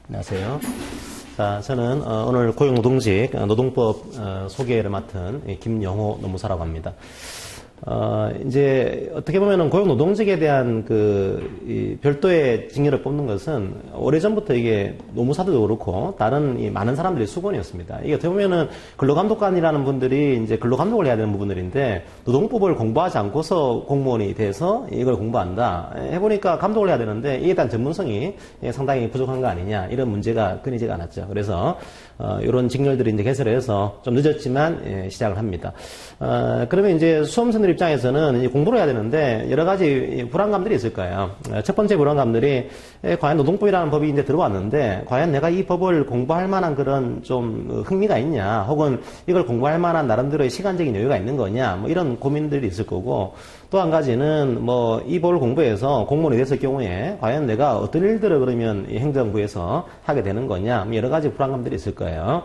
안녕하세요. 자, 저는 오늘 고용노동직 노동법 소개를 맡은 김영호 노무사라고 합니다. 이제 어떻게 보면은 고용노동직에 대한 이 별도의 직렬을 뽑는 것은 오래전부터 이게 노무사들도 그렇고 다른 이 많은 사람들의 수건이었습니다. 이게 어떻게 보면은 근로감독관이라는 분들이 이제 근로감독을 해야 되는 부분들인데 노동법을 공부하지 않고서 공무원이 돼서 이걸 공부한다. 해보니까 감독을 해야 되는데 이에 대한 전문성이 상당히 부족한 거 아니냐 이런 문제가 끊이지가 않았죠. 그래서 이런 직렬들이 이제 개설해서 좀 늦었지만 시작을 합니다. 그러면 이제 수험생들 입장에서는 이제 공부를 해야 되는데 여러 가지 불안감들이 있을 거예요. 첫 번째 불안감들이 과연 노동법이라는 법이 이제 들어왔는데 과연 내가 이 법을 공부할 만한 그런 좀 흥미가 있냐, 혹은 이걸 공부할 만한 나름대로의 시간적인 여유가 있는 거냐, 뭐 이런 고민들이 있을 거고, 또 한 가지는 뭐 이 법을 공부해서 공무원이 됐을 경우에 과연 내가 어떤 일들을 그러면 이 행정부에서 하게 되는 거냐, 뭐 여러 가지 불안감들이 있을 거예요.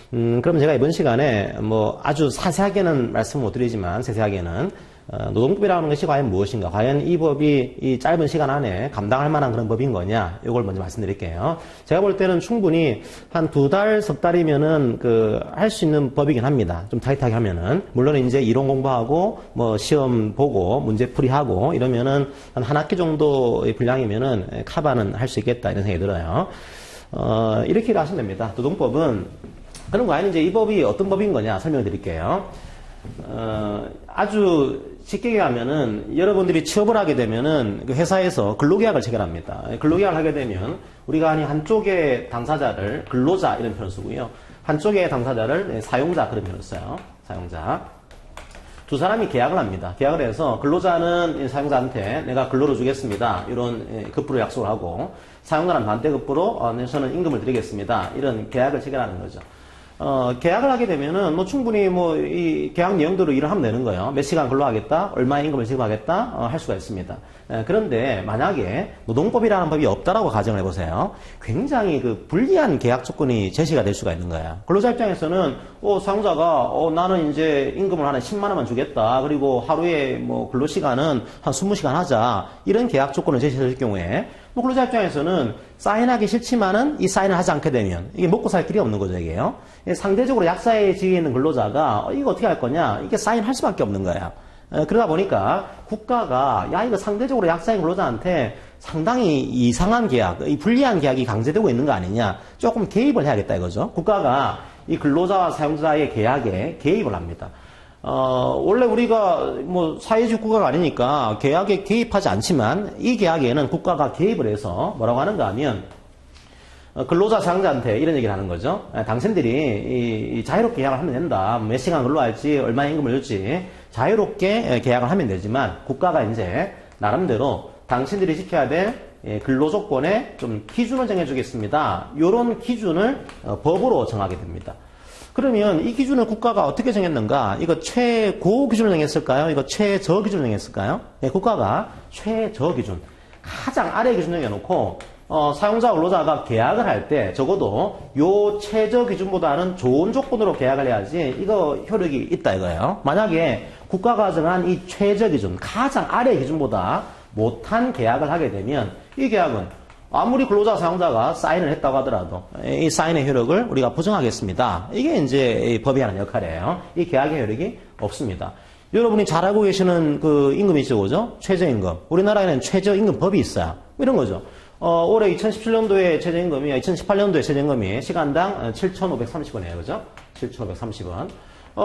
그럼 제가 이번 시간에 뭐 아주 자세하게는 말씀 못 드리지만 세세하게는 노동법이라는 것이 과연 무엇인가, 과연 이 법이 이 짧은 시간 안에 감당할 만한 그런 법인 거냐, 이걸 먼저 말씀드릴게요. 제가 볼 때는 충분히 한 2달, 석 달이면은 할 수 있는 법이긴 합니다. 좀 타이트하게 하면은. 물론 이제 이론 공부하고 뭐 시험 보고 문제 풀이하고 이러면은 한 학기 정도의 분량이면은 커버는 할 수 있겠다 이런 생각이 들어요. 이렇게 하시면 됩니다. 노동법은 그럼 과연 이제 이 법이 어떤 법인 거냐 설명드릴게요. 아주 쉽게 얘기하면은 여러분들이 취업을 하게 되면은 그 회사에서 근로계약을 체결합니다. 근로계약을 하게 되면 우리가 한쪽의 당사자를 근로자 이런 표현을 쓰고요. 한쪽의 당사자를 사용자 그런 표현을 써요. 사용자. 두 사람이 계약을 합니다. 계약을 해서 근로자는 사용자한테 내가 근로를 주겠습니다. 이런 급부로 약속을 하고, 사용자는 반대급부로 저는 임금을 드리겠습니다. 이런 계약을 체결하는 거죠. 계약을 하게 되면은 뭐 충분히 뭐 이 계약 내용대로 일을 하면 되는 거예요. 몇 시간 근로하겠다, 얼마의 임금을 지급하겠다 할 수가 있습니다. 그런데 만약에 노동법이라는 법이 없다라고 가정을 해보세요. 굉장히 불리한 계약 조건이 제시가 될 수가 있는 거예요. 근로자 입장에서는 사용자가 나는 이제 임금을 한 10만 원만 주겠다, 그리고 하루에 뭐 근로 시간은 한 20시간 하자, 이런 계약 조건을 제시할 경우에 근로자 입장에서는 사인하기 싫지만은 이 사인을 하지 않게 되면 이게 먹고 살 길이 없는 거죠, 이게요. 상대적으로 약자의 지위에 있는 근로자가 이거 어떻게 할 거냐, 이게 사인할 수밖에 없는 거예요. 그러다 보니까 국가가 이거 상대적으로 약자인 근로자한테 상당히 이상한 계약, 이 불리한 계약이 강제되고 있는 거 아니냐, 조금 개입을 해야겠다 이거죠. 국가가 이 근로자와 사용자의 계약에 개입을 합니다. 원래 우리가 뭐 사회주의 국가가 아니니까 계약에 개입하지 않지만 이 계약에는 국가가 개입을 해서 뭐라고 하는가 하면 근로자 사용자한테 이런 얘기를 하는 거죠. 당신들이 자유롭게 계약을 하면 된다. 몇 시간 근로할지 얼마의 임금을 줄지 자유롭게 계약을 하면 되지만 국가가 이제 나름대로 당신들이 지켜야 될 근로조건에 좀 기준을 정해주겠습니다. 이런 기준을 법으로 정하게 됩니다. 그러면 이 기준을 국가가 어떻게 정했는가? 이거 최고 기준을 정했을까요? 이거 최저 기준을 정했을까요? 국가가 최저 기준, 가장 아래 기준을 정해놓고 사용자 근로자가 계약을 할 때 적어도 요 최저 기준보다는 좋은 조건으로 계약을 해야지 이거 효력이 있다 이거예요. 만약에 국가가 정한 이 최저 기준, 가장 아래 기준보다 못한 계약을 하게 되면 이 계약은 아무리 근로자 사용자가 사인을 했다고 하더라도 이 사인의 효력을 우리가 부정하겠습니다. 이게 이제 법이 하는 역할이에요. 이 계약의 효력이 없습니다. 여러분이 잘 알고 계시는 임금이 있죠, 그죠? 최저임금. 우리나라에는 최저임금법이 있어요. 이런 거죠. 올해 2017년도에 최저임금이, 2018년도에 최저임금이 시간당 7,530원이에요. 그죠? 7,530원.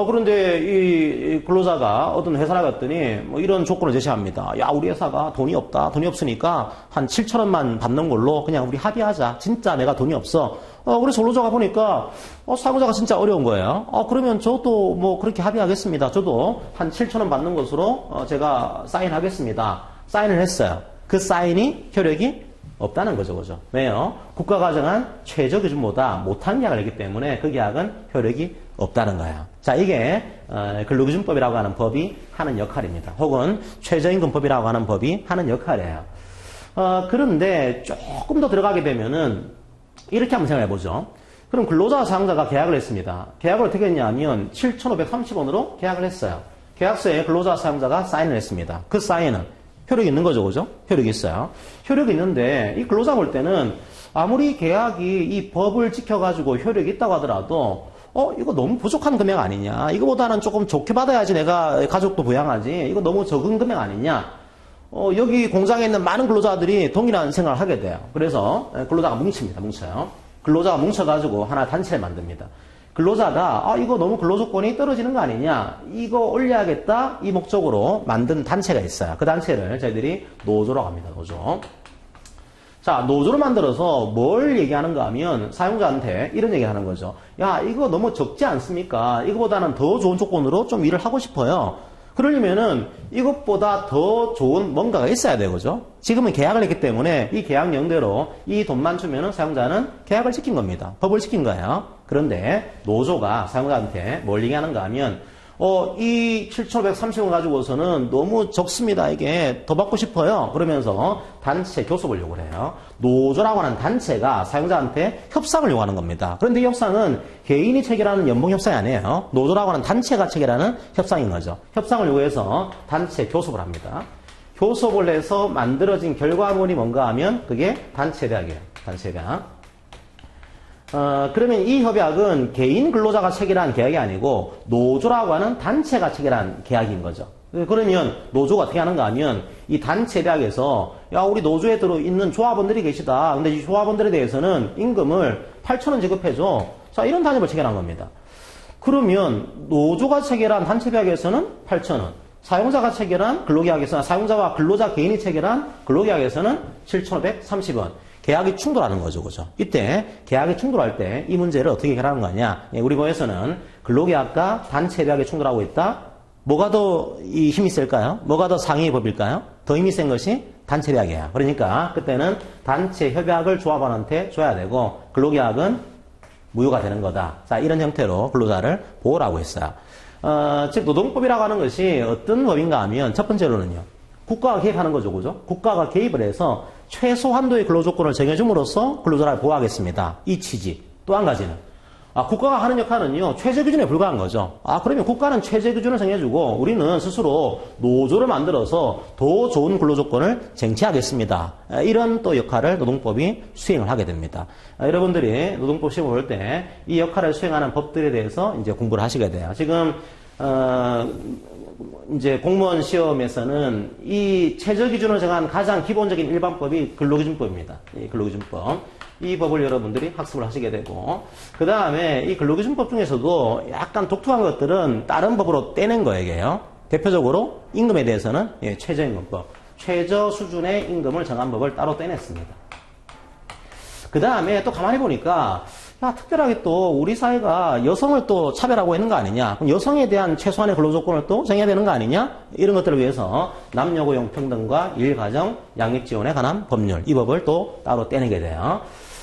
그런데 이 근로자가 어떤 회사를 갔더니 뭐 이런 조건을 제시합니다. 야, 우리 회사가 돈이 없다. 돈이 없으니까 한 7,000원만 받는 걸로 그냥 우리 합의하자. 진짜 내가 돈이 없어. 그래서 근로자가 보니까 사용자가 진짜 어려운 거예요. 그러면 저도 뭐 그렇게 합의하겠습니다. 저도 한 7,000원 받는 것으로 제가 사인하겠습니다. 사인을 했어요. 그 사인이 효력이 없다는 거죠, 그죠? 왜요? 국가가 정한 최저 기준보다 못한 계약을 했기 때문에 그 계약은 효력이 없다는 거예요. 자, 이게 근로기준법이라고 하는 법이 하는 역할입니다. 혹은 최저임금법이라고 하는 법이 하는 역할이에요. 그런데 조금 더 들어가게 되면은 이렇게 한번 생각해 보죠. 그럼 근로자와 사용자가 계약을 했습니다. 계약을 어떻게 했냐면 7,530원으로 계약을 했어요. 계약서에 근로자와 사용자가 사인을 했습니다. 그 사인은 효력이 있는 거죠, 그죠? 효력이 있어요. 효력이 있는데 이 근로자 볼 때는 아무리 계약이 이 법을 지켜가지고 효력이 있다고 하더라도 이거 너무 부족한 금액 아니냐, 이거보다는 조금 좋게 받아야지 내가 가족도 부양하지, 이거 너무 적은 금액 아니냐, 여기 공장에 있는 많은 근로자들이 동일한 생각을 하게 돼요. 그래서 근로자가 뭉쳐요. 근로자가 뭉쳐가지고 하나 단체를 만듭니다. 근로자가 이거 너무 근로조건이 떨어지는 거 아니냐, 이거 올려야겠다, 이 목적으로 만든 단체가 있어요. 그 단체를 저희들이 노조라고 합니다. 노조. 자, 노조를 만들어서 뭘 얘기하는가 하면 사용자한테 이런 얘기를 하는 거죠. 야, 이거 너무 적지 않습니까? 이거보다는 더 좋은 조건으로 좀 일을 하고 싶어요. 그러려면은 이것보다 더 좋은 뭔가가 있어야 되거죠. 지금은 계약을 했기 때문에 이 계약 내용대로 이 돈만 주면은 사용자는 계약을 지킨 겁니다. 법을 지킨 거예요. 그런데 노조가 사용자한테 뭘 얘기하는가 하면 이 7,530원 가지고서는 너무 적습니다. 이게 더 받고 싶어요. 그러면서 단체 교섭을 요구를 해요. 노조라고 하는 단체가 사용자한테 협상을 요구하는 겁니다. 그런데 이 협상은 개인이 체결하는 연봉 협상이 아니에요. 노조라고 하는 단체가 체결하는 협상인 거죠. 협상을 요구해서 단체 교섭을 합니다. 교섭을 해서 만들어진 결과물이 뭔가 하면 그게 단체 계약이에요. 단체 계약. 그러면 이 협약은 개인 근로자가 체결한 계약이 아니고 노조라고 하는 단체가 체결한 계약인 거죠. 그러면 노조가 어떻게 하는가 하면 이 단체 계약에서 야, 우리 노조에 들어있는 조합원들이 계시다. 근데 이 조합원들에 대해서는 임금을 8,000원 지급해줘. 자, 이런 단협을 체결한 겁니다. 그러면 노조가 체결한 단체 계약에서는 8,000원. 사용자가 체결한 근로계약에서는, 사용자와 근로자 개인이 체결한 근로계약에서는 7,530원. 계약이 충돌하는 거죠. 그죠? 이때 계약이 충돌할 때 이 문제를 어떻게 해결하는 거냐. 우리 법에서는 근로계약과 단체 계약이 충돌하고 있다. 뭐가 더 이 힘이 셀까요? 뭐가 더 상위 법일까요? 더 힘이 센 것이 단체 계약이에요. 그러니까 그때는 단체 협약을 조합원한테 줘야 되고 근로계약은 무효가 되는 거다. 자, 이런 형태로 근로자를 보호를 하고 있어요. 즉 노동법이라고 하는 것이 어떤 법인가 하면 첫 번째로는요. 국가가 개입하는 거죠. 그죠? 국가가 개입을 해서 최소한도의 근로조건을 정해줌으로써 근로자를 보호하겠습니다. 이 취지. 또 한 가지는 국가가 하는 역할은요. 최저기준에 불과한 거죠. 그러면 국가는 최저기준을 정해주고 우리는 스스로 노조를 만들어서 더 좋은 근로조건을 쟁취하겠습니다. 이런 또 역할을 노동법이 수행을 하게 됩니다. 여러분들이 노동법 시험을 볼 때 이 역할을 수행하는 법들에 대해서 이제 공부를 하시게 돼요. 지금 이제 공무원 시험에서는 이 최저 기준을 정한 가장 기본적인 일반법이 근로기준법입니다. 이 근로기준법. 이 법을 여러분들이 학습을 하시게 되고, 그 다음에 이 근로기준법 중에서도 약간 독특한 것들은 다른 법으로 떼낸 거예요. 대표적으로 임금에 대해서는 최저임금법, 최저 수준의 임금을 정한 법을 따로 떼냈습니다. 그 다음에 또 가만히 보니까 특별하게 또 우리 사회가 여성을 또 차별하고 있는 거 아니냐? 그럼 여성에 대한 최소한의 근로조건을 또 정해야 되는 거 아니냐? 이런 것들을 위해서 남녀고용 평등과 일가정 양립지원에 관한 법률, 이 법을 또 따로 떼내게 돼요.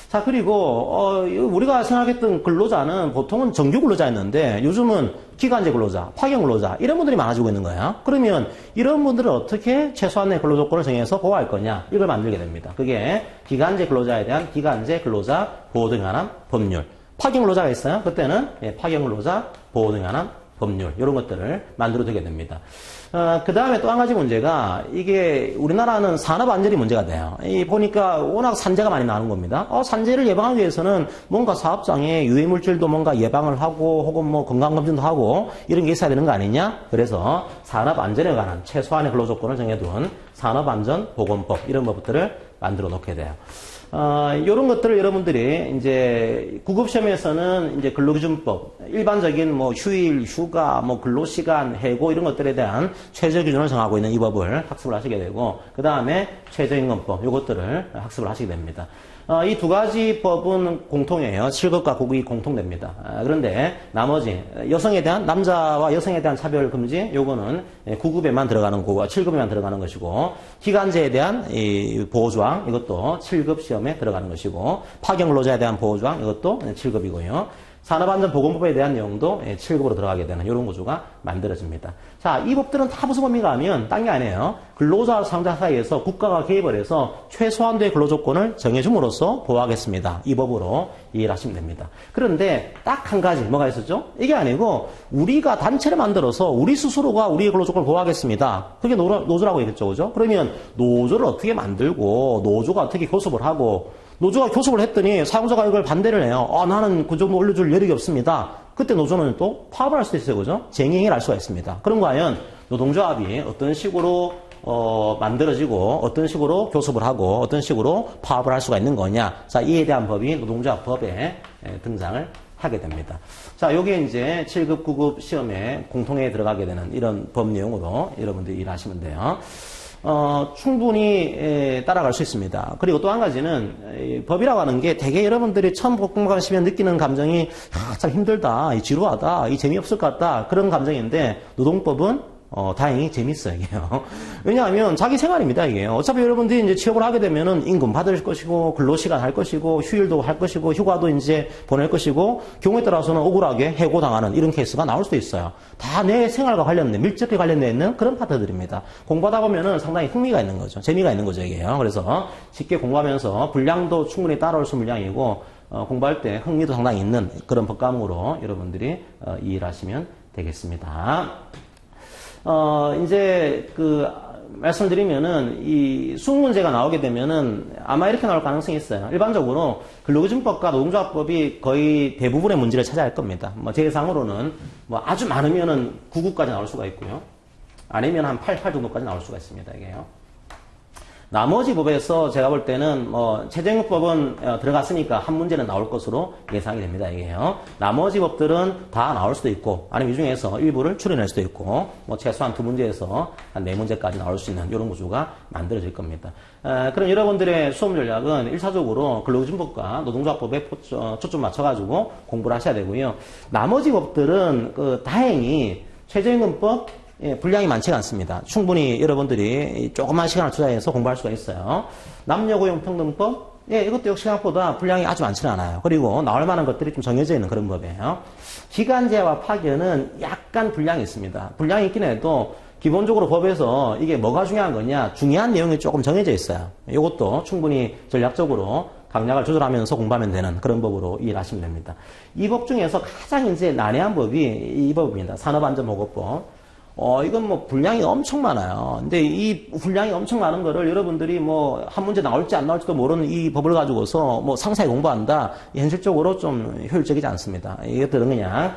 자, 그리고 우리가 생각했던 근로자는 보통은 정규 근로자였는데 요즘은 기간제 근로자, 파견 근로자 이런 분들이 많아지고 있는 거예요. 그러면 이런 분들을 어떻게 최소한의 근로조건을 정해서 보호할 거냐? 이걸 만들게 됩니다. 그게 기간제 근로자에 대한 기간제 근로자 보호 등에 관한 법률. 파견 근로자가 있어요. 그때는 파견 근로자 보호 등에 관한 법률, 이런 것들을 만들어두게 됩니다. 그 다음에 또 한 가지 문제가, 이게 우리나라는 산업 안전이 문제가 돼요. 보니까 워낙 산재가 많이 나는 겁니다. 산재를 예방하기 위해서는 뭔가 사업장에 유해물질도 뭔가 예방을 하고, 혹은 뭐 건강검진도 하고, 이런 게 있어야 되는 거 아니냐? 그래서 산업 안전에 관한 최소한의 근로조건을 정해둔 산업안전보건법, 이런 법들을 만들어 놓게 돼요. 이런 것들을 여러분들이 이제 구급시험에서는 이제 근로기준법, 일반적인 뭐 휴일, 휴가, 뭐 근로시간, 해고 이런 것들에 대한 최저기준을 정하고 있는 이 법을 학습을 하시게 되고, 그 다음에 최저임금법, 이것들을 학습을 하시게 됩니다. 이 두 가지 법은 공통이에요. 7급과 9급이 공통됩니다. 그런데 나머지 여성에 대한, 남자와 여성에 대한 차별 금지, 요거는 9급에만 들어가는 거고 7급에만 들어가는 것이고, 기간제에 대한 이 보호조항, 이것도 7급 시험에 들어가는 것이고, 파견 근로자에 대한 보호조항, 이것도 7급이고요. 산업안전보건법에 대한 내용도 7급으로 들어가게 되는 이런 구조가 만들어집니다. 자, 이 법들은 다 무슨 법인가 하면 딴 게 아니에요. 근로자와 상자 사이에서 국가가 개입을 해서 최소한도의 근로조건을 정해줌으로써 보호하겠습니다. 이 법으로 이해를 하시면 됩니다. 그런데 딱 한 가지 뭐가 있었죠? 이게 아니고 우리가 단체를 만들어서 우리 스스로가 우리의 근로조건을 보호하겠습니다. 그게 노조라고 얘기했죠. 그죠? 그러면 노조를 어떻게 만들고 노조가 어떻게 교섭을 하고 노조가 교섭을 했더니 사용자가 이걸 반대를 해요. 나는 그 정도 올려줄 여력이 없습니다. 그때 노조는 또 파업을 할 수도 있어요. 그죠? 쟁행위를 할 수가 있습니다. 그럼 과연 노동조합이 어떤 식으로 만들어지고 어떤 식으로 교섭을 하고 어떤 식으로 파업을 할 수가 있는 거냐. 자, 이에 대한 법이 노동조합법에 등장을 하게 됩니다. 자, 요게 이제 7급, 9급 시험에 공통에 들어가게 되는 이런 법 내용으로 여러분들이 일하시면 돼요. 충분히 따라갈 수 있습니다. 그리고 또 한 가지는 법이라고 하는 게 되게 여러분들이 처음 공부하시면 느끼는 감정이 참 힘들다, 지루하다, 재미없을 것 같다 그런 감정인데 노동법은 다행히 재밌어요, 이게요. 왜냐하면 자기 생활입니다, 이게. 어차피 여러분들이 이제 취업을 하게 되면은 임금 받을 것이고, 근로시간 할 것이고, 휴일도 할 것이고, 휴가도 이제 보낼 것이고, 경우에 따라서는 억울하게 해고당하는 이런 케이스가 나올 수도 있어요. 다 내 생활과 관련된, 밀접히 관련되어 있는 그런 파트들입니다. 공부하다 보면은 상당히 흥미가 있는 거죠. 재미가 있는 거죠, 이게요. 그래서 쉽게 공부하면서 분량도 충분히 따라올 수 물량이고, 공부할 때 흥미도 상당히 있는 그런 법과목으로 여러분들이 이해하시면 되겠습니다. 이제 말씀드리면은 이 수능문제가 나오게 되면은 아마 이렇게 나올 가능성이 있어요. 일반적으로 근로기준법과 노동조합법이 거의 대부분의 문제를 차지할 겁니다. 제 예상으로는 아주 많으면은 9급까지 나올 수가 있고요. 아니면 한 8 정도까지 나올 수가 있습니다, 이게요. 나머지 법에서 제가 볼 때는 최저임금법은 들어갔으니까 한 문제는 나올 것으로 예상이 됩니다, 이게요. 나머지 법들은 다 나올 수도 있고, 아니면 이 중에서 일부를 추려낼 수도 있고, 최소한 2문제에서 한 4문제까지 나올 수 있는 이런 구조가 만들어질 겁니다. 그럼 여러분들의 수험 전략은 1차적으로 근로기준법과 노동조합법에 초점 맞춰가지고 공부를 하셔야 되고요. 나머지 법들은 다행히 최저임금법, 분량이 많지가 않습니다. 충분히 여러분들이 조그만 시간을 투자해서 공부할 수가 있어요. 남녀고용평등법, 이것도 역시 생각보다 분량이 아주 많지는 않아요. 그리고 나올 만한 것들이 좀 정해져 있는 그런 법이에요. 기간제와 파견은 약간 분량이 있습니다. 분량이 있긴 해도 기본적으로 법에서 이게 뭐가 중요한 거냐, 중요한 내용이 조금 정해져 있어요. 이것도 충분히 전략적으로 강약을 조절하면서 공부하면 되는 그런 법으로 이해하시면 됩니다. 이 법 중에서 가장 이제 난해한 법이 이 법입니다. 산업안전보건법. 이건 분량이 엄청 많아요. 근데 이 분량이 엄청 많은 거를 여러분들이 한 문제 나올지 안 나올지도 모르는 이 법을 가지고서 상세히 공부한다. 현실적으로 좀 효율적이지 않습니다. 이것들은 그냥,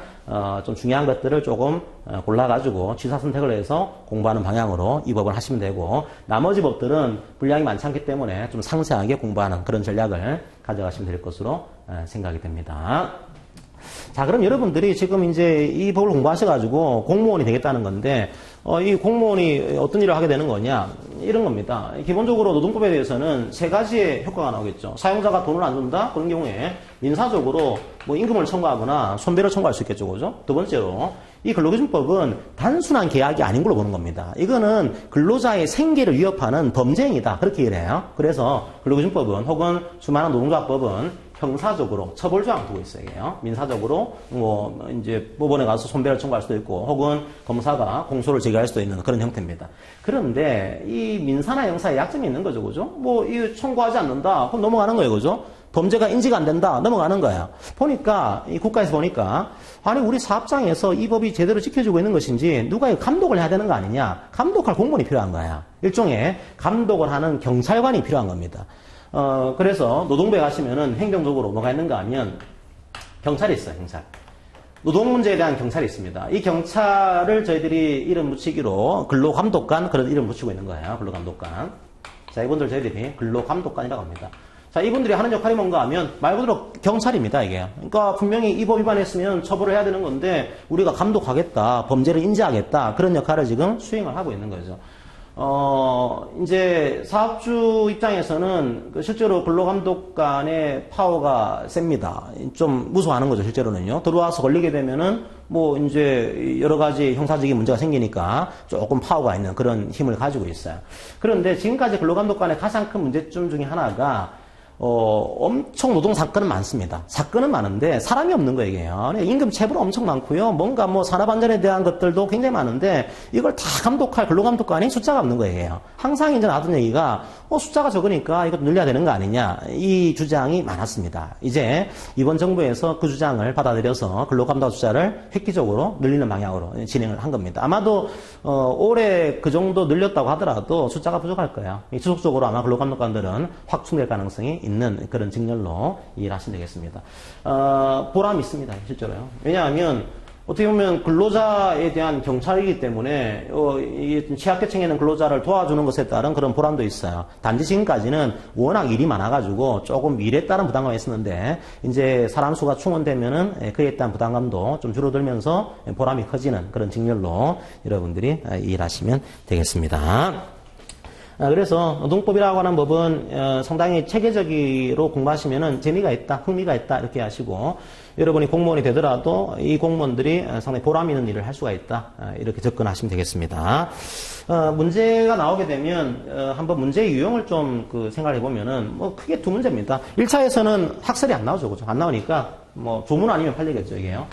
좀 중요한 것들을 조금 골라가지고 취사 선택을 해서 공부하는 방향으로 이 법을 하시면 되고, 나머지 법들은 분량이 많지 않기 때문에 좀 상세하게 공부하는 그런 전략을 가져가시면 될 것으로 생각이 됩니다. 자, 그럼 여러분들이 지금 이제 이 법을 공부하셔가지고 공무원이 되겠다는 건데, 이 공무원이 어떤 일을 하게 되는 거냐? 이런 겁니다. 기본적으로 노동법에 대해서는 3가지의 효과가 나오겠죠. 사용자가 돈을 안 준다? 그런 경우에 민사적으로 임금을 청구하거나 손배를 청구할 수 있겠죠. 그죠? 두 번째로, 이 근로기준법은 단순한 계약이 아닌 걸로 보는 겁니다. 이거는 근로자의 생계를 위협하는 범죄행위다. 그렇게 이해해요. 그래서 근로기준법은 혹은 수많은 노동조합법은 형사적으로 처벌조항을 두고 있어요. 이게요. 민사적으로 이제 법원에 가서 손배를 청구할 수도 있고, 혹은 검사가 공소를 제기할 수도 있는 그런 형태입니다. 그런데 이 민사나 형사에 약점이 있는 거죠, 그죠? 이 청구하지 않는다, 그럼 넘어가는 거예요, 그죠? 범죄가 인지가 안 된다, 넘어가는 거예요. 보니까 이 국가에서 보니까 아니 우리 사업장에서 이 법이 제대로 지켜지고 있는 것인지 누가 감독을 해야 되는 거 아니냐? 감독할 공무원이 필요한 거야. 일종의 감독을 하는 경찰관이 필요한 겁니다. 그래서 노동부에 가시면은 행정적으로 뭐가 있는가 하면 경찰이 있어요, 경찰. 노동 문제에 대한 경찰이 있습니다. 이 경찰을 저희들이 이름 붙이기로 근로감독관 그런 이름 붙이고 있는 거예요, 근로감독관. 자, 이분들 저희들이 근로감독관이라고 합니다. 자, 이분들이 하는 역할이 뭔가 하면 말 그대로 경찰입니다, 이게. 그러니까 분명히 이 법 위반했으면 처벌을 해야 되는 건데 우리가 감독하겠다, 범죄를 인지하겠다, 그런 역할을 지금 수행을 하고 있는 거죠. 이제 사업주 입장에서는 실제로 근로감독관의 파워가 셉니다. 좀 무서워하는 거죠, 실제로는요. 들어와서 걸리게 되면은 이제 여러 가지 형사적인 문제가 생기니까 조금 파워가 있는 그런 힘을 가지고 있어요. 그런데 지금까지 근로감독관의 가장 큰 문제점 중에 하나가 엄청 노동 사건은 많습니다. 사건은 많은데 사람이 없는 거예요. 임금 체불 엄청 많고요. 뭔가 산업안전에 대한 것들도 굉장히 많은데 이걸 다 감독할 근로감독관이 숫자가 없는 거예요. 항상 이제 나왔던 얘기가 숫자가 적으니까 이것도 늘려야 되는 거 아니냐, 이 주장이 많았습니다. 이제 이번 정부에서 그 주장을 받아들여서 근로감독 숫자를 획기적으로 늘리는 방향으로 진행을 한 겁니다. 아마도 올해 그 정도 늘렸다고 하더라도 숫자가 부족할 거예요. 지속적으로 아마 근로감독관들은 확충될 가능성이 있는 그런 직렬로 이해하시면 되겠습니다. 보람이 있습니다, 실제로요. 왜냐하면 어떻게 보면 근로자에 대한 경찰이기 때문에 이 취약계층에 있는 근로자를 도와주는 것에 따른 그런 보람도 있어요. 단지 지금까지는 워낙 일이 많아가지고 조금 일에 따른 부담감이 있었는데 이제 사람 수가 충원되면은 그에 따른 부담감도 좀 줄어들면서 보람이 커지는 그런 직렬로 여러분들이 이해하시면 되겠습니다. 그래서 노동법이라고 하는 법은 상당히 체계적으로 공부하시면은 재미가 있다, 흥미가 있다 이렇게 하시고 여러분이 공무원이 되더라도 이 공무원들이 상당히 보람 있는 일을 할 수가 있다 이렇게 접근하시면 되겠습니다. 문제가 나오게 되면 한번 문제의 유형을 좀 생각해 보면은 뭐 크게 두 문제입니다. 1차에서는 학설이 안 나오죠, 그죠? 안 나오니까 뭐 조문 아니면 판례겠죠, 이게요.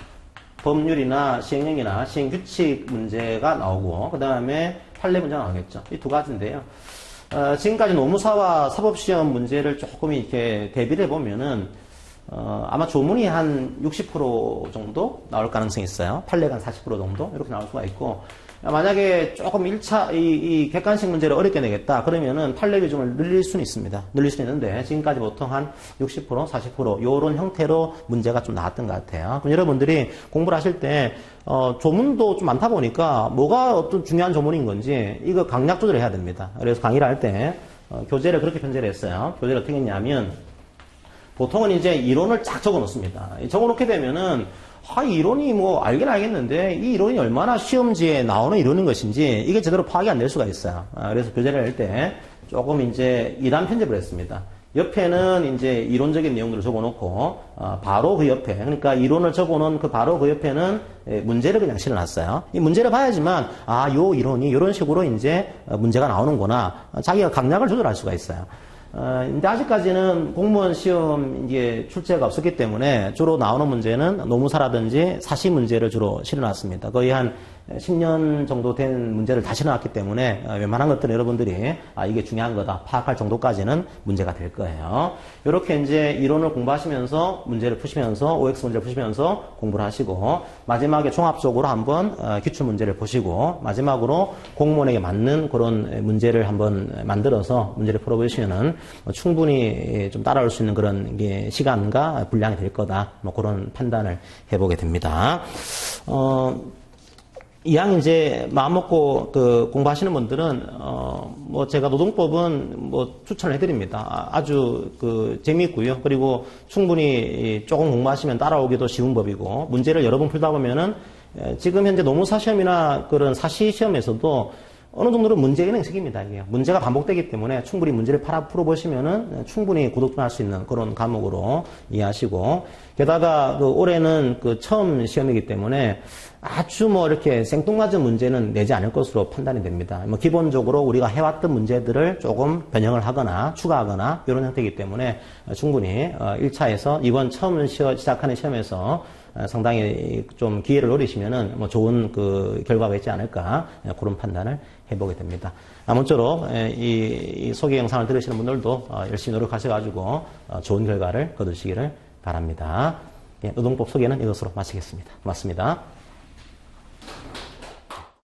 법률이나 시행령이나 시행규칙 문제가 나오고 그 다음에 판례 문제가 나오겠죠. 이 두 가지인데요. 지금까지 노무사와 사법시험 문제를 조금 이렇게 대비를 해보면은 아마 조문이 한 60% 정도 나올 가능성이 있어요. 판례가 한 40% 정도 이렇게 나올 수가 있고 만약에 조금 1차 이 객관식 문제를 어렵게 내겠다 그러면은 판례 비중을 늘릴 수는 있습니다. 늘릴 수는 있는데 지금까지 보통 한 60% 40% 요런 형태로 문제가 좀 나왔던 것 같아요. 그럼 여러분들이 공부를 하실 때 조문도 좀 많다 보니까 뭐가 어떤 중요한 조문인 건지 이거 강약 조절을 해야 됩니다. 그래서 강의를 할 때 교재를 그렇게 편제를 했어요. 교재를 어떻게 했냐면 보통은 이제 이론을 쫙 적어 놓습니다. 적어 놓게 되면은 이론이 뭐 알긴 알겠는데 이 이론이 얼마나 시험지에 나오는 이론인 것인지 이게 제대로 파악이 안 될 수가 있어요. 그래서 교재를 할 때 조금 이제 2단 편집을 했습니다. 옆에는 이제 이론적인 내용들을 적어 놓고 바로 그 옆에 그러니까 이론을 적어 놓은 그 바로 그 옆에는 문제를 그냥 실어 놨어요. 이 문제를 봐야지만 요 이론이 이런 식으로 이제 문제가 나오는구나. 자기가 강약을 조절할 수가 있어요. 근데 아직까지는 공무원 시험 이게 출제가 없었기 때문에 주로 나오는 문제는 노무사라든지 사시 문제를 주로 실어놨습니다. 거의 한 10년 정도 된 문제를 다 실어놨기 때문에 웬만한 것들은 여러분들이 이게 중요한 거다 파악할 정도까지는 문제가 될 거예요. 이렇게 이제 이론을 공부하시면서 문제를 푸시면서 OX 문제를 푸시면서 공부를 하시고 마지막에 종합적으로 한번 기출 문제를 보시고 마지막으로 공무원에게 맞는 그런 문제를 한번 만들어서 문제를 풀어보시면은 충분히 좀 따라올 수 있는 그런 게 시간과 분량이 될 거다. 뭐 그런 판단을 해보게 됩니다. 이왕 이제 마음 먹고 공부하시는 분들은 뭐 제가 노동법은 뭐 추천을 해드립니다. 아주 재미있고요. 그리고 충분히 조금 공부하시면 따라오기도 쉬운 법이고 문제를 여러 번 풀다 보면은 지금 현재 노무사 시험이나 그런 사시 시험에서도 어느 정도로 문제 인행식입니다. 이게 문제가 반복되기 때문에 충분히 문제를 풀어보시면은 충분히 구독할 수 있는 그런 과목으로 이해하시고 게다가 올해는 처음 시험이기 때문에 아주 뭐 이렇게 생뚱맞은 문제는 내지 않을 것으로 판단이 됩니다. 뭐 기본적으로 우리가 해왔던 문제들을 조금 변형을 하거나 추가하거나 이런 형태이기 때문에 충분히 1차에서 이번 처음 시작하는 시험에서 상당히 좀 기회를 노리시면은 뭐 좋은 결과가 있지 않을까 그런 판단을 해보게 됩니다. 아무쪼록 이 소개 영상을 들으시는 분들도 열심히 노력하셔가지고 좋은 결과를 거두시기를 바랍니다. 노동법 소개는 이것으로 마치겠습니다. 고맙습니다.